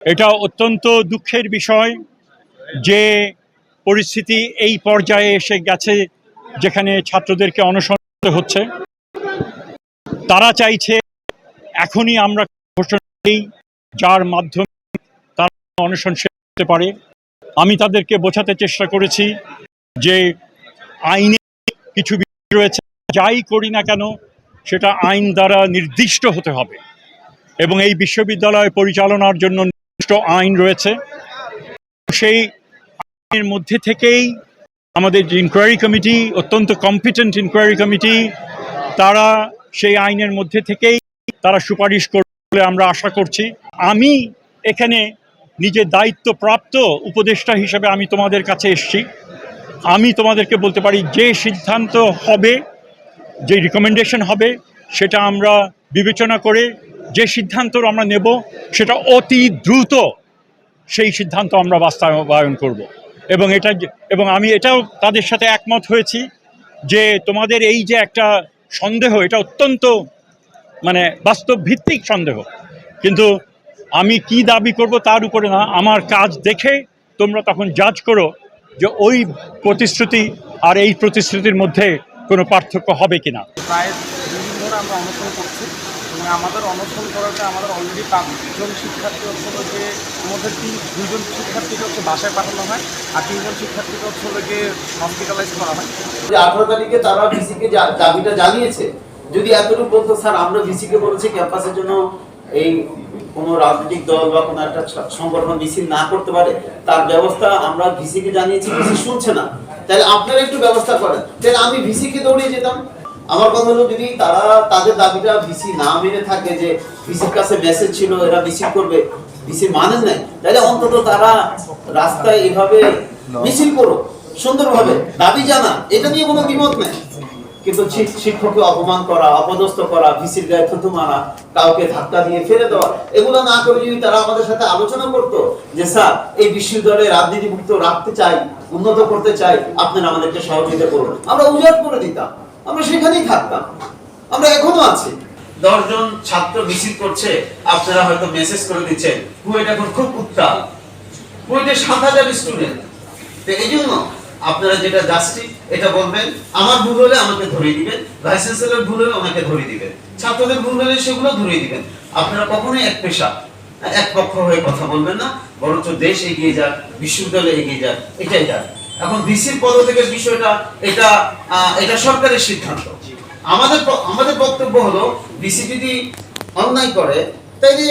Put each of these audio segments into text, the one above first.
এটা অত্যন্ত দুঃখের বিষয় যে পরিস্থিতি এই পর্যায়ে এসে গেছে, যেখানে ছাত্রদেরকে অনশন করতে হচ্ছে। তারা চাইছে এখনই আমরা ঘোষণা দিই যার মাধ্যমে তারা অনশন শেষ করতে পারে। আমি তাদেরকে বোঝাতে চেষ্টা করেছি যে আইনে কিছু বিষয় রয়েছে, যাই করি না কেন সেটা আইন দ্বারা নির্দিষ্ট হতে হবে, এবং এই বিশ্ববিদ্যালয় পরিচালনার জন্য নির্দিষ্ট আইন রয়েছে। সেই আইনের মধ্যে থেকেই আমাদের যে ইনকোয়ারি কমিটি, অত্যন্ত কম্পিটেন্ট ইনকোয়ারি কমিটি, তারা সেই আইনের মধ্যে থেকেই তারা সুপারিশ করবে বলে আমরা আশা করছি। আমি এখানে নিজের দায়িত্বপ্রাপ্ত উপদেষ্টা হিসেবে আমি তোমাদের কাছে এসেছি। আমি তোমাদেরকে বলতে পারি যে সিদ্ধান্ত হবে, যে রিকমেন্ডেশন হবে, সেটা আমরা বিবেচনা করে যে সিদ্ধান্ত আমরা নেব সেটা অতি দ্রুত সেই সিদ্ধান্ত আমরা বাস্তবায়ন করব। এবং আমি এটাও তাদের সাথে একমত হয়েছি যে তোমাদের এই যে একটা সন্দেহ, এটা অত্যন্ত বাস্তব ভিত্তিক সন্দেহ, কিন্তু আমি কি দাবি করব তার উপরে না, আমার কাজ দেখে তোমরা তখন জাজ করো যে ওই প্রতিশ্রুতি আর এই প্রতিশ্রুতির মধ্যে কোনো পার্থক্য হবে কিনা। প্রায় 2 দিন ধরে আমরা অনশন করছি এবং আমাদের অনশন করাটা আমাদের অলরেডি 5 জন শিক্ষার্থী হচ্ছে যে মধ্যে 2 জন শিক্ষার্থীকে হচ্ছে বাসায় পাঠানো হয় আর 3 জন শিক্ষার্থীকে হচ্ছে গিয়ে হসপিটালাইজ করা হয়। 18 তারিখে তারা ভিসিকে দাবিটা জানিয়েছে, যদি এতটুকু বলতো স্যার আমরা ভিসিকে বলেছি ক্যাম্পাসের জন্য এই কোনো রাজনৈতিক দল বা কোনো একটা সংগঠন মিছিল না করতে পারে, তার ব্যবস্থা আমরা ভিসিকে জানিয়েছি, ভিসি শুনছে না, তাহলে আপনারা একটু ব্যবস্থা করেন, তাহলে আমি ভিসিকে দৌড়িয়ে যেতাম। আমার কথা হলো, যদি তারা তাদের দাবিটা ভিসি না মেনে থাকে, যে ভিসির কাছে মেসেজ ছিল এরা মিছিল করবে, ভিসি মানেন নাই, তাহলে অন্তত তারা রাস্তায় এভাবে মিছিল করো, সুন্দরভাবে দাবি জানা, এটা নিয়ে কোনো দ্বিমত নেই। কিন্তু শিক্ষককে অপমান করা, অপদস্থ করা, ভিসির গায়ে থুতু মারা, কাউকে ধাক্কা দিয়ে ফেলে দেওয়া, এগুলো না করে যদি তারা আমাদের সাথে আলোচনা করতো যে স্যার এই বিশ্ববিদ্যালয়ে রাজনীতিমুক্ত রাখতে চাই, উন্নত করতে চাই, আপনারা আমাদেরকে সহযোগিতা করুন, আমরা উজাড় করে দিতাম, আমরা সেখানেই থাকতাম। আমরা এখনো আছি। 10 জন ছাত্র মিছিল করছে, আপনারা হয়তো মেসেজ করে দিচ্ছেন কুয়েট এখন খুব উত্তাল, কুয়েটে 7000 স্টুডেন্ট, তো এই জন্য আপনারা যেটা জাস্টিস এটা বলবেন, আমার ভুল হলে আমাকে ধরিয়ে দিবেন, ভাইস চ্যান্সেলর ভুল হলে আমাকে ধরিয়ে দিবেন, ছাত্রদের ভুল হলে সেগুলো ধরিয়ে দিবেন। আপনারা কখনোই এক পেশা এক পক্ষ হয়ে কথা বলবেন না, বরঞ্চ দেশ এগিয়ে যাক, বিশ্ববিদ্যালয় এগিয়ে যাক, এটাই যাক। এখন ভিসির পদত্যাগের বিষয়টা এটা সরকারের সিদ্ধান্ত। আমাদের বক্তব্য হলো, ভিসি যদি অন্যায় করে তাইলে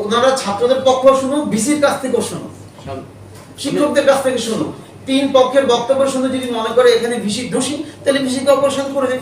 ওনারা ছাত্রদের পক্ষ শুনুন, ভিসির কাছ থেকে শুনুন, শিক্ষকদের কাছ থেকে শুনুন, 3 পক্ষের বক্তব্য শুনে যদি মনে করে এখানে ভিসি দোষী, তাহলে ভিসিকে অপসারণ করে দিন।